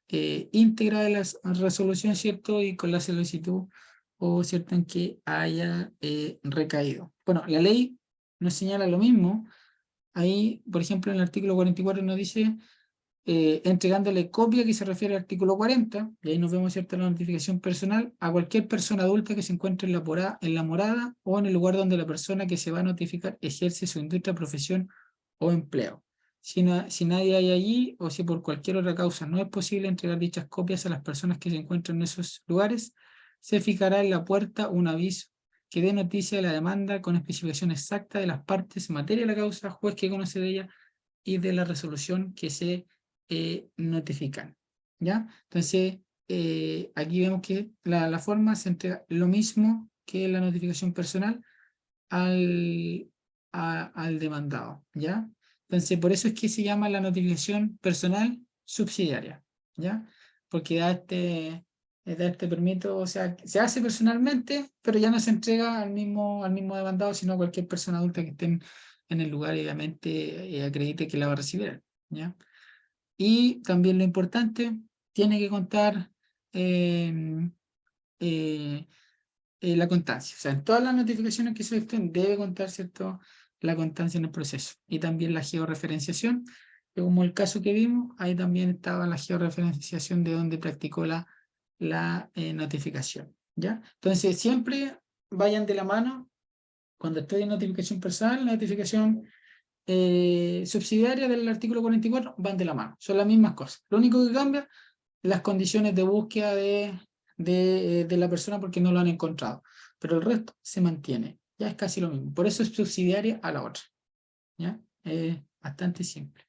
íntegra de la resolución, ¿cierto? Y con la solicitud, o cierto, en que haya recaído. Bueno, la ley nos señala lo mismo. Ahí, por ejemplo, en el artículo 44 nos dice entregándole copia, que se refiere al artículo 40, y ahí nos vemos, ¿cierto?, la notificación personal a cualquier persona adulta que se encuentre en la morada o en el lugar donde la persona que se va a notificar ejerce su industria, profesión o empleo. Si nadie hay allí, o si por cualquier otra causa no es posible entregar dichas copias a las personas que se encuentran en esos lugares, se fijará en la puerta un aviso que dé noticia de la demanda con especificación exacta de las partes, materia de la causa, juez que conoce de ella y de la resolución que se notifican. ¿Ya? Entonces, aquí vemos que la forma se entrega lo mismo que la notificación personal al demandado. ¿Ya? Entonces, por eso es que se llama la notificación personal subsidiaria. ¿Ya? Porque da este permiso, o sea, se hace personalmente, pero ya no se entrega al mismo demandado, sino a cualquier persona adulta que esté en el lugar y obviamente acredite que la va a recibir. ¿Ya? Y también lo importante, tiene que contar eh, la constancia. O sea, en todas las notificaciones que se efectúen debe contar, ¿cierto?, la constancia en el proceso. Y también la georreferenciación, que como el caso que vimos, ahí también estaba la georreferenciación de donde practicó la notificación. ¿Ya? Entonces, siempre vayan de la mano. Cuando estoy en notificación personal, la notificación subsidiaria del artículo 44 van de la mano, son las mismas cosas. Lo único que cambia, las condiciones de búsqueda de la persona, porque no lo han encontrado, pero el resto se mantiene, ya es casi lo mismo. Por eso es subsidiaria a la otra. ¿Ya? Bastante simple.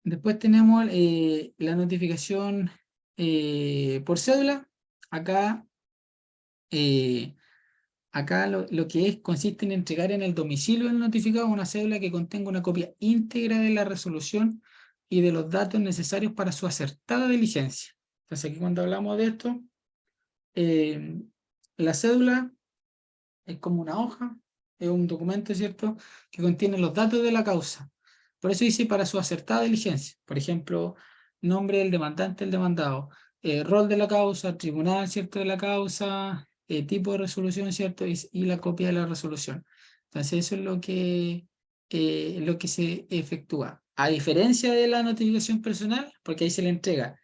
Después tenemos la notificación por cédula. Acá lo que consiste en entregar en el domicilio del notificado una cédula que contenga una copia íntegra de la resolución y de los datos necesarios para su acertada diligencia. Entonces, aquí cuando hablamos de esto, la cédula es como una hoja, es un documento, ¿cierto?, que contiene los datos de la causa. Por eso dice para su acertada diligencia. Por ejemplo, nombre del demandante, el demandado, rol de la causa, tribunal, ¿cierto?, de la causa, tipo de resolución, ¿cierto?, y la copia de la resolución. Entonces eso es lo que se efectúa. A diferencia de la notificación personal, porque ahí se le entrega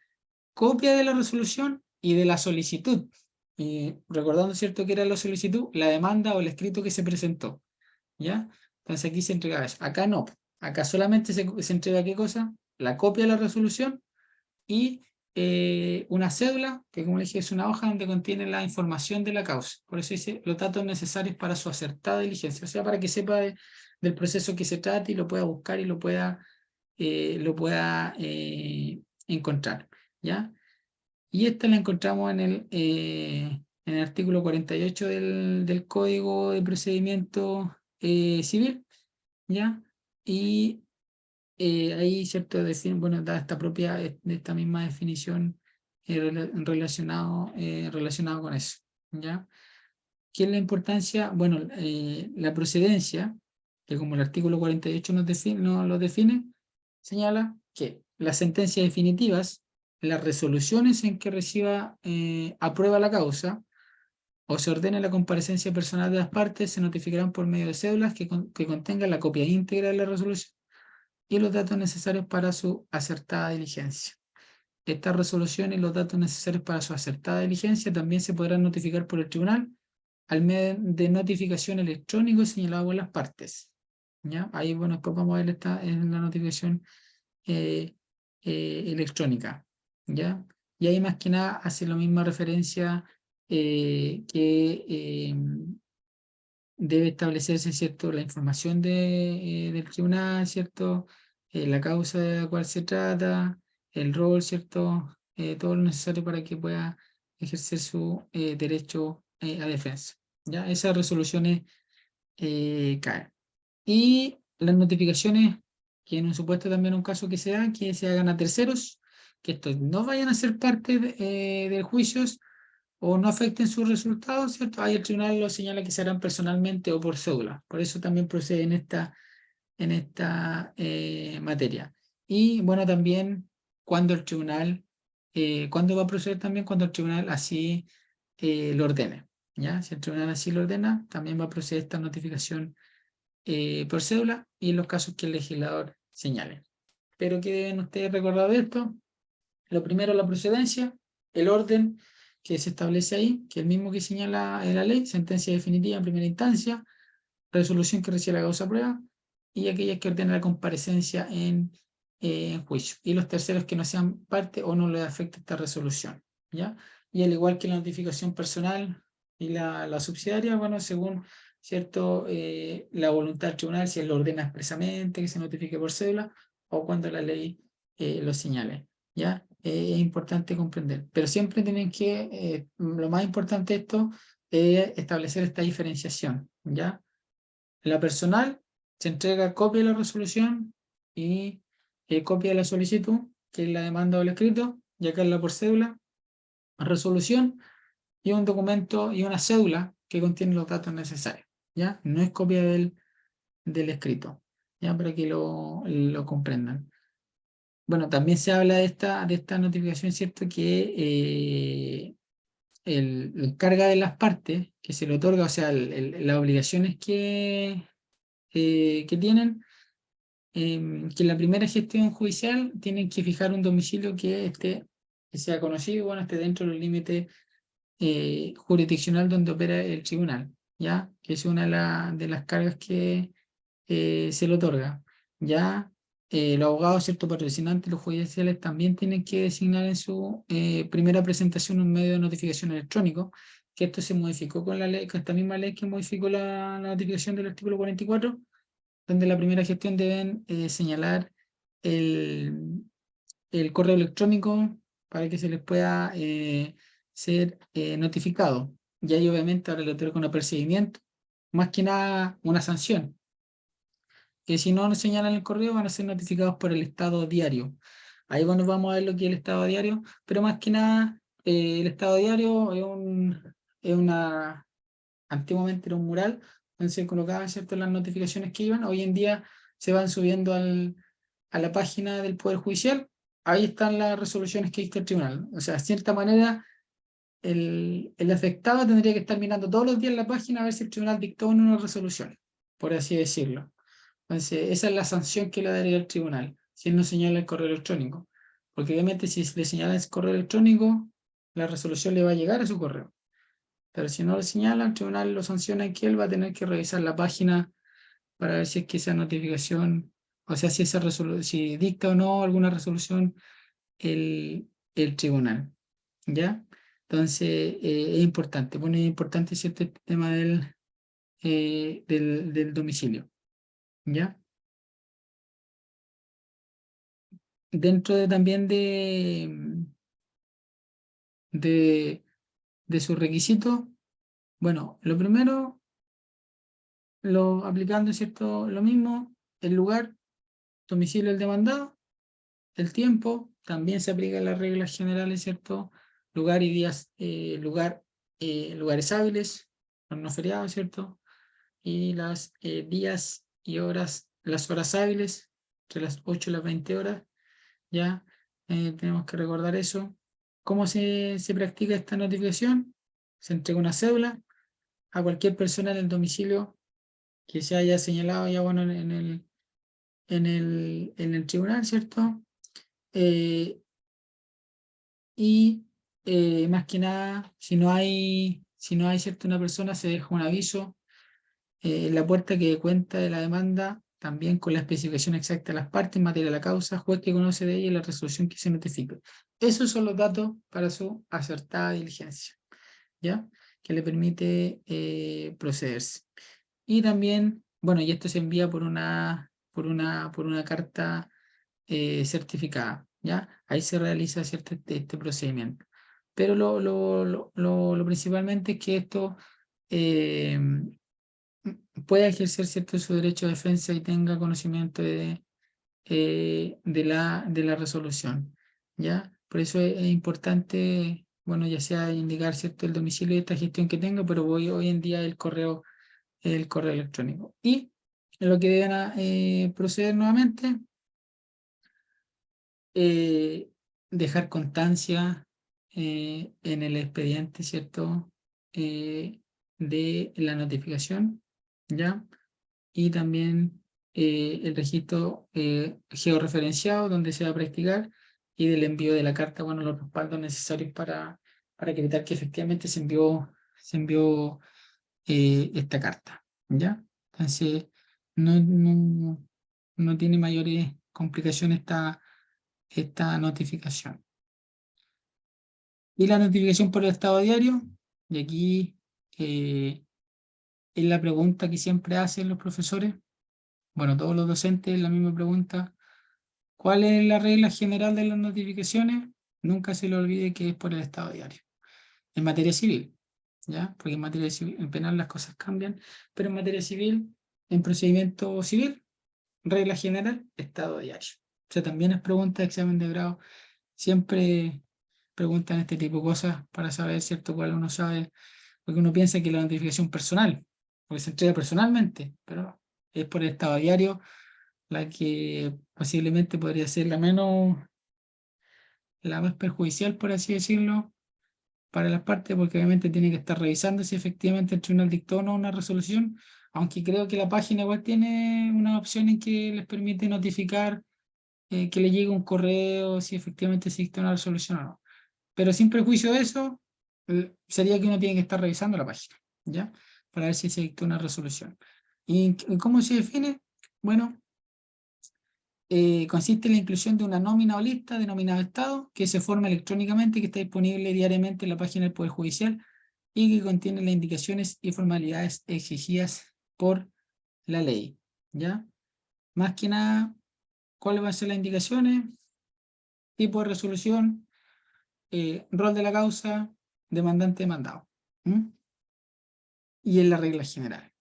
copia de la resolución y de la solicitud. Y recordando, ¿cierto?, que era la solicitud, la demanda o el escrito que se presentó. ¿Ya? Entonces aquí se entrega eso. Acá no. Acá solamente se entrega ¿qué cosa? La copia de la resolución y una cédula, que como les dije es una hoja donde contiene la información de la causa. Por eso dice los datos necesarios para su acertada diligencia. O sea, para que sepa del proceso que se trata y lo pueda buscar y lo pueda encontrar. ¿Ya? Y esta la encontramos en el artículo 48 del Código de Procedimiento Civil, ¿ya? Y ahí, ¿cierto? Bueno, da esta propia, de esta misma definición relacionado con eso, ¿ya? ¿Qué es la importancia? Bueno, la procedencia, que como el artículo 48 nos lo define, señala que las sentencias definitivas, las resoluciones en que aprueba la causa, o se ordene la comparecencia personal de las partes, se notificarán por medio de cédulas que contengan la copia íntegra de la resolución y los datos necesarios para su acertada diligencia. Estas resoluciones y los datos necesarios para su acertada diligencia también se podrán notificar por el tribunal al medio de notificación electrónico señalado por las partes. ¿Ya? Ahí, bueno, después vamos a ver en la notificación electrónica. ¿Ya? Y ahí más que nada hace la misma referencia que debe establecerse, ¿cierto?, la información del tribunal, ¿cierto?, la causa de la cual se trata, el rol, ¿cierto?, todo lo necesario para que pueda ejercer su derecho a defensa. ¿Ya? Esas resoluciones caen. Y las notificaciones, que en un supuesto también un caso que se hagan a terceros, que estos no vayan a ser parte del juicio o no afecten sus resultados, ¿cierto? Ahí el tribunal lo señala que se harán personalmente o por cédula. Por eso también procede en esta materia. Y bueno, también cuando el tribunal, ¿cuándo va a proceder también? Cuando el tribunal así lo ordene. ¿Ya? Si el tribunal así lo ordena, también va a proceder esta notificación por cédula y en los casos que el legislador señale. Pero ¿qué deben ustedes recordar de esto? Lo primero, la procedencia, el orden que se establece ahí, que es el mismo que señala en la ley, sentencia definitiva en primera instancia, resolución que recibe la causa prueba y aquellas que ordena la comparecencia en juicio. Y los terceros que no sean parte o no les afecte esta resolución. ¿Ya? Y al igual que la notificación personal y la subsidiaria, bueno, según cierto la voluntad del tribunal, si él lo ordena expresamente que se notifique por cédula o cuando la ley lo señale. ¿Ya? Es importante comprender. Pero siempre tienen que, lo más importante de esto es establecer esta diferenciación. ¿Ya? En la personal se entrega copia de la resolución y copia de la solicitud, que es la demanda o el escrito, y acá es la por cédula, resolución y un documento y una cédula que contiene los datos necesarios. ¿Ya? No es copia del escrito, ¿ya? Para que lo comprendan. Bueno, también se habla de esta notificación, ¿cierto? Que la carga de las partes que se le otorga, o sea, las obligaciones que tienen, que en la primera gestión judicial tienen que fijar un domicilio que sea conocido, bueno, esté dentro de los límites jurisdiccional donde opera el tribunal, ¿ya? Que es una de las cargas que se le otorga. Ya los abogados, ¿cierto?, patrocinantes, los judiciales también tienen que designar en su primera presentación un medio de notificación electrónico, que esto se modificó con la ley, con esta misma ley que modificó la notificación del artículo 44, donde la primera gestión deben señalar el correo electrónico para que se les pueda ser notificado. Y ahí obviamente ahora le otorga un apercibimiento, más que nada una sanción, que si no nos señalan el correo van a ser notificados por el estado diario. Ahí bueno, vamos a ver lo que es el estado diario, pero más que nada el estado diario es antiguamente era un mural donde se colocaban, ¿cierto?, las notificaciones que iban. Hoy en día se van subiendo a la página del Poder Judicial. Ahí están las resoluciones que dicta el tribunal. O sea, de cierta manera, el afectado tendría que estar mirando todos los días la página a ver si el tribunal dictó una resolución, por así decirlo. Entonces, esa es la sanción que le daría el tribunal, si él no señala el correo electrónico. Porque obviamente si le señala el correo electrónico, la resolución le va a llegar a su correo. Pero si no lo señala, el tribunal lo sanciona y que él va a tener que revisar la página para ver si es que esa notificación, o sea, si esa si dicta o no alguna resolución el tribunal. ¿Ya? Entonces, es importante. Bueno, es importante, ¿cierto?, este tema del domicilio. ¿Ya? Dentro también de sus requisitos, bueno, lo primero, aplicando, ¿cierto?, lo mismo, el lugar, domicilio del demandado, el tiempo, también se aplican las reglas generales, ¿cierto? Lugar y días, lugares hábiles, no feriados, ¿cierto? Y las días y horas, las horas hábiles, entre las 8 y las 20 horas, ¿ya? Tenemos que recordar eso. ¿Cómo se practica esta notificación? Se entrega una cédula a cualquier persona en el domicilio que se haya señalado ya, bueno, en el tribunal, ¿cierto? Y más que nada, si no hay, ¿cierto?, una persona, se deja un aviso en la puerta que dé cuenta de la demanda, también con la especificación exacta de las partes, materia de la causa, juez que conoce de ella y la resolución que se notifica. Esos son los datos para su acertada diligencia, ¿ya? Que le permite procederse. Y también, bueno, y esto se envía por una carta certificada, ¿ya? Ahí se realiza, ¿cierto?, este procedimiento. Pero lo principalmente es que esto eh, pueda ejercer, ¿cierto?, su derecho de defensa y tenga conocimiento de la resolución, ¿ya? Por eso es importante, bueno, ya sea indicar, ¿cierto?, el domicilio de esta gestión que tenga, pero hoy en día el correo electrónico. Y en lo que deben proceder nuevamente, eh, dejar constancia en el expediente, ¿cierto?, de la notificación, ¿ya? Y también el registro georreferenciado donde se va a practicar y del envío de la carta, bueno, los respaldos necesarios para acreditar que efectivamente se envió esta carta, ¿ya? Entonces, no tiene mayores complicaciones esta notificación. Y la notificación por el estado diario, y aquí es la pregunta que siempre hacen los profesores, bueno, todos los docentes, la misma pregunta: ¿cuál es la regla general de las notificaciones? Nunca se le olvide que es por el estado diario. En materia civil, ¿ya? Porque en materia civil, en penal las cosas cambian, pero en materia civil, en procedimiento civil, regla general, estado diario. O sea, también es pregunta de examen de grado. Siempre preguntan este tipo de cosas para saber, ¿cierto?, cuál uno sabe, porque uno piensa que la notificación personal, porque se entrega personalmente, pero no, es por el estado diario, la que posiblemente podría ser la más perjudicial, por así decirlo, para las partes, porque obviamente tiene que estar revisando si efectivamente el tribunal dictó o no una resolución, aunque creo que la página igual tiene una opción en que les permite notificar que le llegue un correo si efectivamente se dictó una resolución o no. Pero sin prejuicio de eso, sería que uno tiene que estar revisando la página, ¿ya? Para ver si se dictó una resolución. ¿Y cómo se define? Bueno, consiste en la inclusión de una nómina o lista denominada estado que se forma electrónicamente y que está disponible diariamente en la página del Poder Judicial y que contiene las indicaciones y formalidades exigidas por la ley, ¿ya? Más que nada, ¿cuáles van a ser las indicaciones? Tipo de resolución, rol de la causa, demandante demandado. Y en la regla general.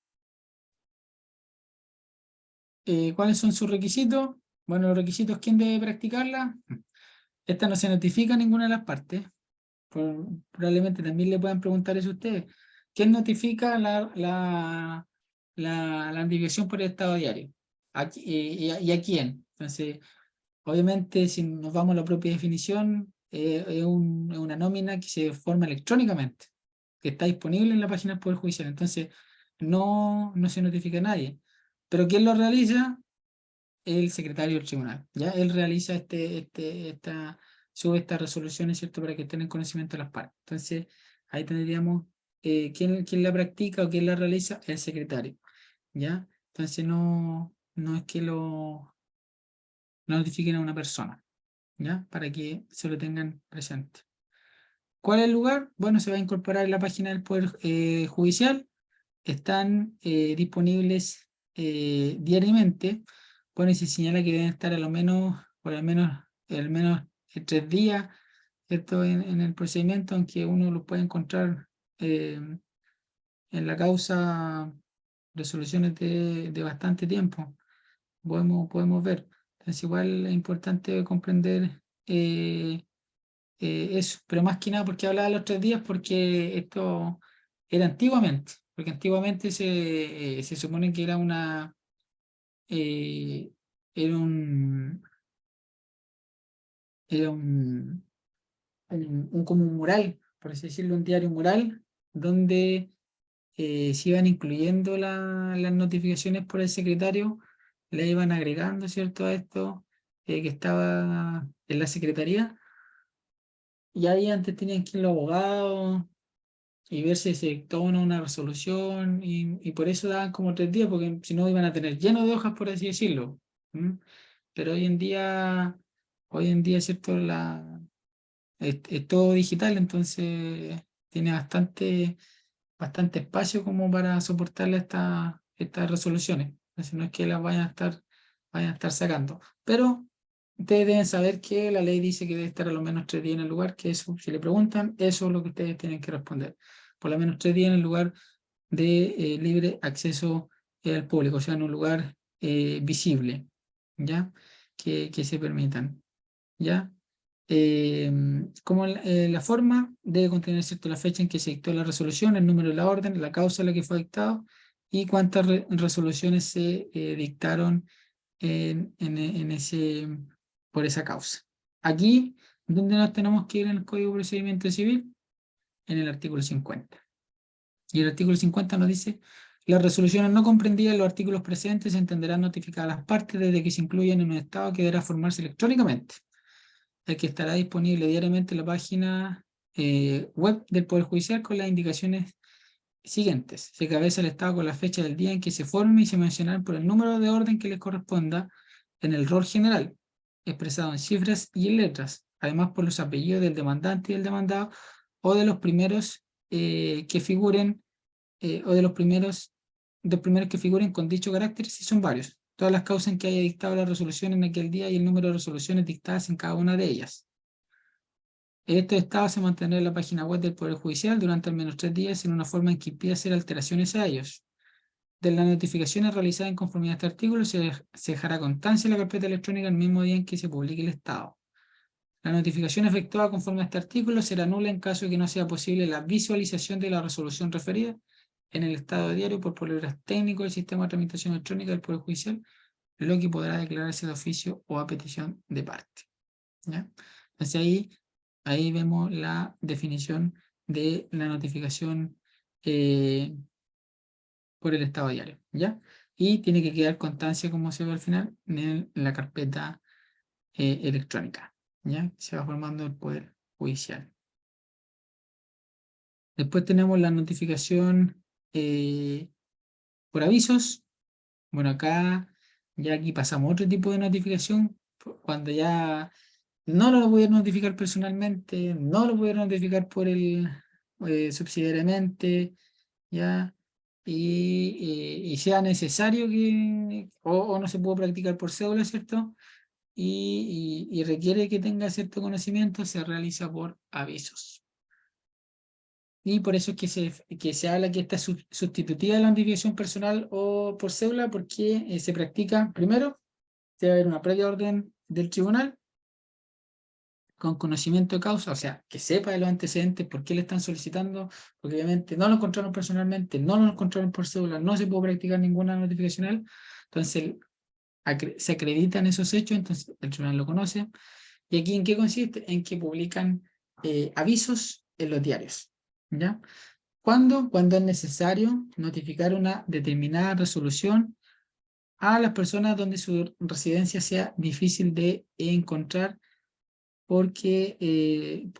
¿Cuáles son sus requisitos? Bueno, los requisitos: ¿quién debe practicarla? Esta no se notifica a ninguna de las partes. Probablemente también le puedan preguntar eso a ustedes. ¿Quién notifica la notificación por el estado diario? ¿Y a quién? Entonces, obviamente, si nos vamos a la propia definición, es una nómina que se forma electrónicamente, que está disponible en la página del Poder Judicial. Entonces, no se notifica a nadie. Pero ¿quién lo realiza? El secretario del tribunal, ¿ya? Él realiza sube estas resoluciones, ¿cierto? Para que estén en conocimiento de las partes. Entonces, ahí tendríamos quién la practica o quién la realiza, el secretario, ¿ya? Entonces, no es que lo notifiquen a una persona, ¿ya? Para que se lo tengan presente. ¿Cuál es el lugar? Bueno, se va a incorporar en la página del Poder Judicial. Están disponibles diariamente. Bueno, y se señala que deben estar por al menos 3 días, ¿cierto? En el procedimiento, aunque uno lo puede encontrar en la causa resoluciones de bastante tiempo. Podemos ver. Entonces, igual es importante comprender eso, pero más que nada porque hablaba de los 3 días, porque esto era antiguamente, porque antiguamente se supone que era eh, era un, era como un mural, por así decirlo, un diario mural, donde se iban incluyendo las notificaciones por el secretario, le iban agregando, ¿cierto?, a esto que estaba en la secretaría, y ahí antes tenían que ir los abogados y ver si se dictó o no una resolución, y por eso daban como 3 días, porque si no iban a tener lleno de hojas, por así decirlo. ¿Mm? Pero hoy en día, ¿cierto? Es todo digital, entonces tiene bastante espacio como para soportarle estas resoluciones. Entonces no es que las vayan a estar sacando. Pero ustedes deben saber que la ley dice que debe estar a lo menos 3 días en el lugar, que eso, si le preguntan, eso es lo que ustedes tienen que responder. Por lo menos 3 días en el lugar de libre acceso al público, o sea, en un lugar visible, ¿ya? Que se permitan, ¿ya? Como la forma debe contener, ¿cierto?, la fecha en que se dictó la resolución, el número de la orden, la causa en la que fue dictado y cuántas resoluciones se dictaron por esa causa. Aquí, ¿dónde nos tenemos que ir en el Código de Procedimiento Civil? En el artículo 50. Y el artículo 50 nos dice: las resoluciones no comprendidas en los artículos presentes se entenderán notificadas a las partes desde que se incluyan en un estado que deberá formarse electrónicamente, el que estará disponible diariamente en la página web del Poder Judicial con las indicaciones siguientes. Se cabeza el estado con la fecha del día en que se forme y se mencionarán por el número de orden que les corresponda en el rol general, expresado en cifras y en letras, además por los apellidos del demandante y del demandado, o de los primeros que figuren, o de los primeros que figuren con dicho carácter, si son varios. Todas las causas en que haya dictado la resolución en aquel día y el número de resoluciones dictadas en cada una de ellas. Este estado se mantendrá en la página web del Poder Judicial durante al menos 3 días en una forma en que impida hacer alteraciones a ellos. De las notificaciones realizadas en conformidad a este artículo se dejará constancia en la carpeta electrónica el mismo día en que se publique el estado. La notificación efectuada conforme a este artículo será nula en caso de que no sea posible la visualización de la resolución referida en el estado de diario por problemas técnicos del sistema de tramitación electrónica del Poder Judicial, lo que podrá declararse de oficio o a petición de parte. ¿Ya? Entonces ahí vemos la definición de la notificación por el estado diario, ¿ya? Y tiene que quedar constancia, como se ve al final, en la carpeta electrónica, ¿ya? Se va formando el Poder Judicial. Después tenemos la notificación por avisos. Bueno, ya aquí pasamos a otro tipo de notificación, cuando ya no lo voy a notificar personalmente, no lo voy a notificar subsidiariamente, ¿ya? Y sea necesario o no se puede practicar por cédula, ¿cierto? Y requiere que tenga cierto conocimiento, se realiza por avisos. Y por eso es que se habla que esta es sustitutiva de la notificación personal o por cédula, porque se practica, primero, debe haber una previa orden del tribunal con conocimiento de causa, o sea, que sepa de los antecedentes, por qué le están solicitando, porque obviamente no lo encontraron personalmente, no lo encontraron por cédula, no se puede practicar ninguna notificacional, entonces se acreditan esos hechos, entonces el tribunal lo conoce. ¿Y aquí en qué consiste? En que publican avisos en los diarios, ¿ya? ¿Cuándo? Cuando es necesario notificar una determinada resolución a las personas donde su residencia sea difícil de encontrar porque,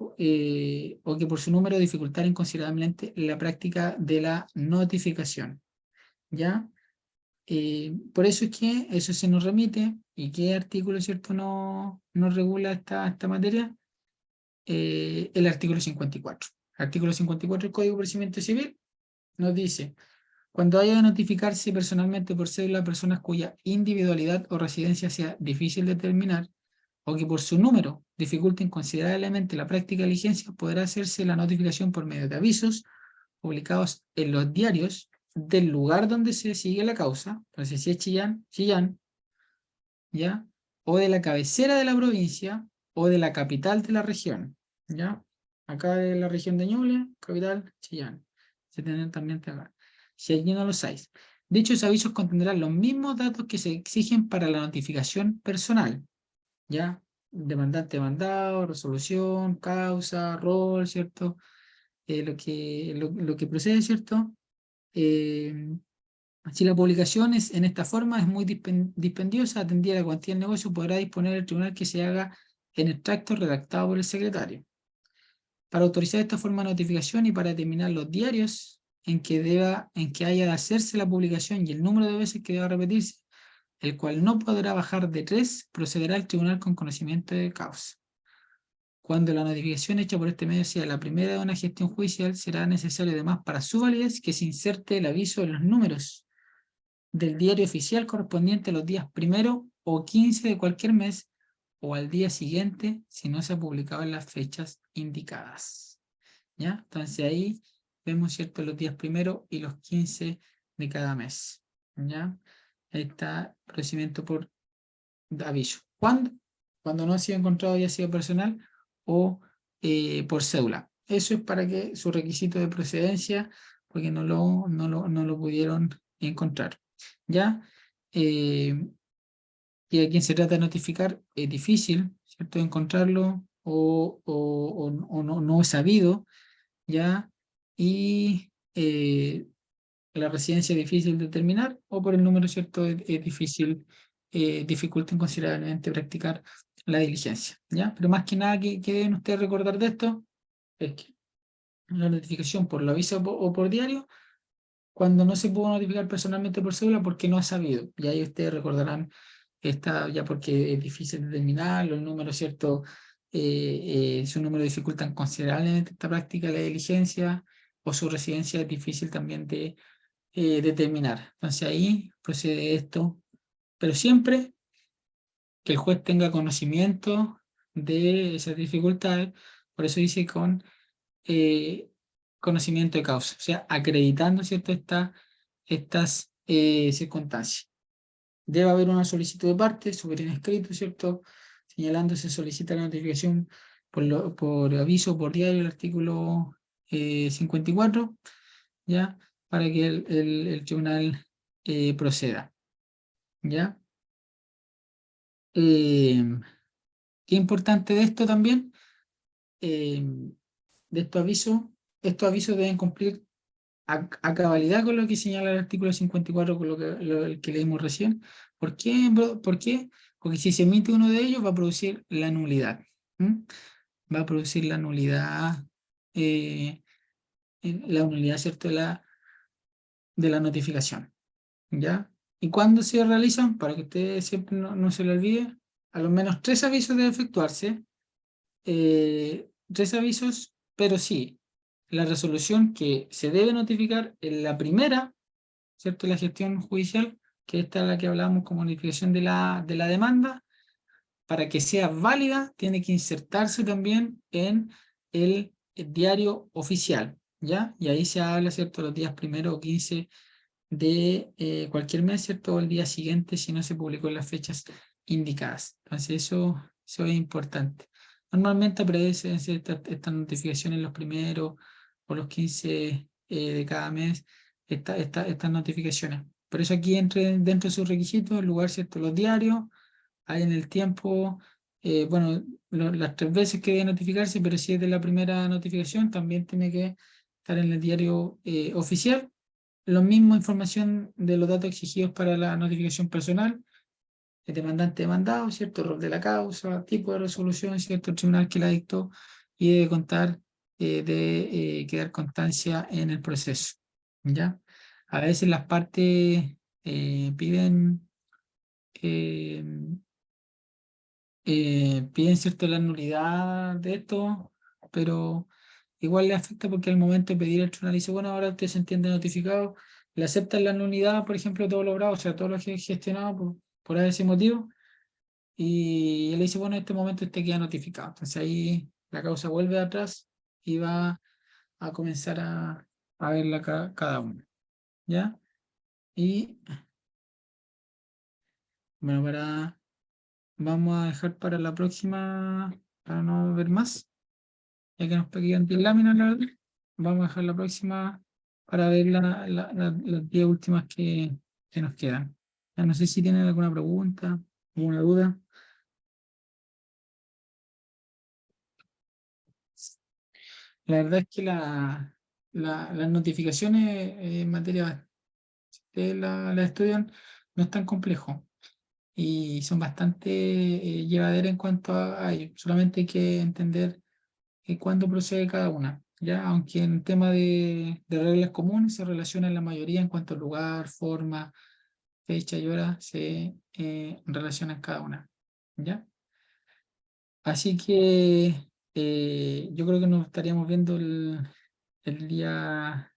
o que por su número dificultaran considerablemente la práctica de la notificación. ¿Ya? Por eso es que eso se nos remite. ¿Y qué artículo, cierto, no regula esta materia? El artículo 54. Artículo 54 del Código de Procedimiento Civil nos dice: cuando haya de notificarse personalmente por cédula a personas cuya individualidad o residencia sea difícil de determinar, o que por su número dificulten considerablemente la práctica de diligencia, podrá hacerse la notificación por medio de avisos publicados en los diarios del lugar donde se sigue la causa. Entonces, si es Chillán, Chillán, ¿ya? O de la cabecera de la provincia o de la capital de la región, ¿ya? Acá de la región de Ñuble, capital, Chillán. Se tienen también acá. Si allí no los hay. Dichos avisos contendrán los mismos datos que se exigen para la notificación personal, ¿ya? Demandante, demandado, resolución, causa, rol, ¿cierto? Lo que procede, ¿cierto? Si la publicación es en esta forma es muy dispendiosa, atendida la cuantía del negocio, podrá disponer el tribunal que se haga en extracto redactado por el secretario. Para autorizar esta forma de notificación y para determinar los diarios en que haya de hacerse la publicación y el número de veces que deba repetirse, el cual no podrá bajar de 3, procederá al tribunal con conocimiento de causa. Cuando la notificación hecha por este medio sea la primera de una gestión judicial, será necesario además para su validez que se inserte el aviso en los números del diario oficial correspondiente a los días 1 o 15 de cualquier mes o al día siguiente si no se ha publicado en las fechas indicadas. ¿Ya? Entonces ahí vemos, ¿cierto?, los días 1 y los 15 de cada mes. ¿Ya? Ahí está procedimiento por aviso. ¿Cuándo? Cuando no ha sido encontrado ya sea personal o por cédula. Eso es para que su requisito de procedencia, porque no lo pudieron encontrar. ¿Ya? Y a quien se trata de notificar es difícil, ¿cierto?, encontrarlo o no es sabido, ¿ya? Y la residencia es difícil de determinar o por el número, ¿cierto?, es difícil, dificulta considerablemente practicar la diligencia, ¿ya? Pero más que nada que deben ustedes recordar de esto es que la notificación por la aviso o por diario, cuando no se pudo notificar personalmente por cédula porque no ha sabido, y ahí ustedes recordarán ya porque es difícil determinar los números, ¿cierto? Su número dificultan considerablemente esta práctica de la diligencia o su residencia es difícil también de determinar. Entonces ahí procede esto, pero siempre que el juez tenga conocimiento de esas dificultades, por eso dice con conocimiento de causa, o sea, acreditando, ¿cierto?, estas circunstancias. Debe haber una solicitud de parte, sobre en escrito, ¿cierto?, señalando se solicita la notificación por aviso, por diario, el artículo 54, ¿ya?, para que el tribunal proceda, ¿ya? Qué importante de esto también, de estos avisos deben cumplir a cabalidad con lo que señala el artículo 54, con el que leímos recién. ¿Por qué? Porque si se emite uno de ellos va a producir la nulidad. Va a producir la nulidad, ¿cierto?, de la notificación. ¿Ya? ¿Y cuándo se realizan? Para que ustedes siempre no se lo olvide, a lo menos 3 avisos deben efectuarse. 3 avisos, pero sí, la resolución que se debe notificar en la primera, ¿cierto?, la gestión judicial, que esta es la que hablábamos como notificación de la demanda, para que sea válida, tiene que insertarse también en el diario oficial, ¿ya? Y ahí se habla, ¿cierto?, los días 1 o 15 de cualquier mes, ¿cierto?, o el día siguiente si no se publicó en las fechas indicadas. Entonces eso es importante. Normalmente aparecen estas notificaciones los 1 o los 15 de cada mes, estas notificaciones. Por eso aquí dentro de sus requisitos, el lugar, ¿cierto?, los diarios, hay en el tiempo, bueno, las 3 veces que debe notificarse, pero si es de la primera notificación, también tiene que estar en el diario oficial. Lo mismo información de los datos exigidos para la notificación personal, el demandante demandado, ¿cierto? Rol de la causa, tipo de resolución, ¿cierto? El tribunal que la dictó y debe contar, quedar constancia en el proceso, ¿ya? A veces las partes piden, ¿cierto? La nulidad de esto, pero igual le afecta porque al momento de pedir el tribunal dice, bueno, ahora usted se entiende notificado, le aceptan la nulidad, por ejemplo, todo lo bravo, o sea, todo lo gestionado por ese motivo, y él dice, bueno, en este momento usted queda notificado. Entonces ahí la causa vuelve atrás y va a comenzar a verla cada uno, ¿ya? Y bueno, vamos a dejar para la próxima, para no ver más, ya que nos quedan 10 láminas, la verdad. Vamos a dejar la próxima para ver las 10 últimas que nos quedan. Ya no sé si tienen alguna pregunta, alguna duda. La verdad es que las notificaciones en materia de la estudian no es tan complejo y son bastante llevaderas en cuanto a ello. Solamente hay que entender cuándo procede cada una. ¿Ya? Aunque en tema de reglas comunes se relacionan la mayoría en cuanto a lugar, forma, fecha y hora, se relacionan cada una. ¿Ya? Así que yo creo que nos estaríamos viendo el día,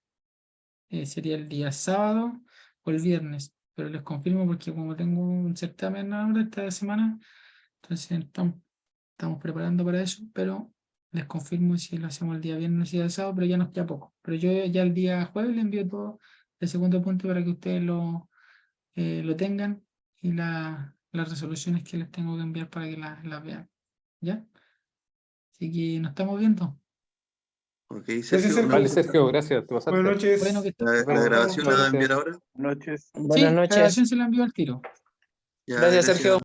sería el día sábado o el viernes, pero les confirmo porque como tengo un certamen ahora esta semana, entonces estamos preparando para eso, pero les confirmo si lo hacemos el día viernes y el sábado, pero ya nos queda poco. Pero yo ya el día jueves le envío todo el segundo punto para que ustedes lo tengan y las resoluciones que les tengo que enviar para que las vean. ¿Ya? Así que nos estamos viendo. Ok, Gracias, Sergio. Sergio. Vale, Sergio, gracias. Te pasaste. Buenas noches. Bueno, que La Nos vemos. grabación la va a enviar ahora. Buenas noches. sí, Buenas la noches. grabación se la envió al tiro. Ya, Gracias, Sergio.